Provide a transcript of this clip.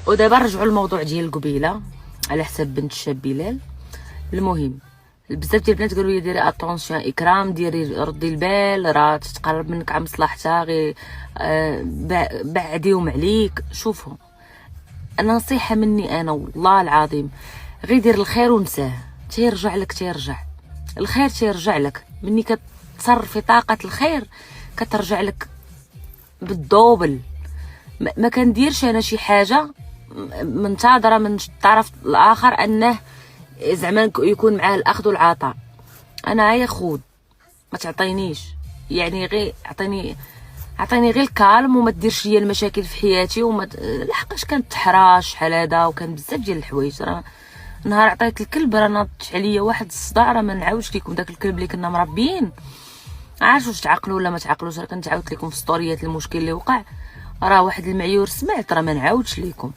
ودابا نرجعوا للموضوع ديال القبيله على حساب بنت الشاب بلال. المهم بزاف ديال البنات قالوا لي ديري اتونسيون اكرام، ديري ردي البال، راه تتقرب منك على مصلحتها، غير بعديهم عليك. شوفوا، انا نصيحه مني انا والله العظيم، غير دير الخير ونساه، تيرجع لك، تيرجع الخير، تيرجع لك. مني كتصرفي طاقه الخير كترجع لك بالدوبل. ما كنديرش انا شي حاجه منتظره من الطرف الاخر انه زعما يكون معاه الاخذ والعطاء. انا هيا خود، ما تعطينيش، يعني غير عطيني غير الكالم، وما ديرش ليا المشاكل في حياتي. لحقاش كانت تحراش شحال هذا، وكان بزاف ديال الحوايج. راه نهار عطيت الكلب راه ناض عليا واحد الصداع، راه ما نعاودش لكم داك الكلب اللي كنا مربيين. عارف واش تعقلوا ولا ما تعقلوش؟ راه كنت عاودت لكم في ستوريات المشكل اللي وقع، راه واحد المعيور سمعت، راه ما نعاودش لكم.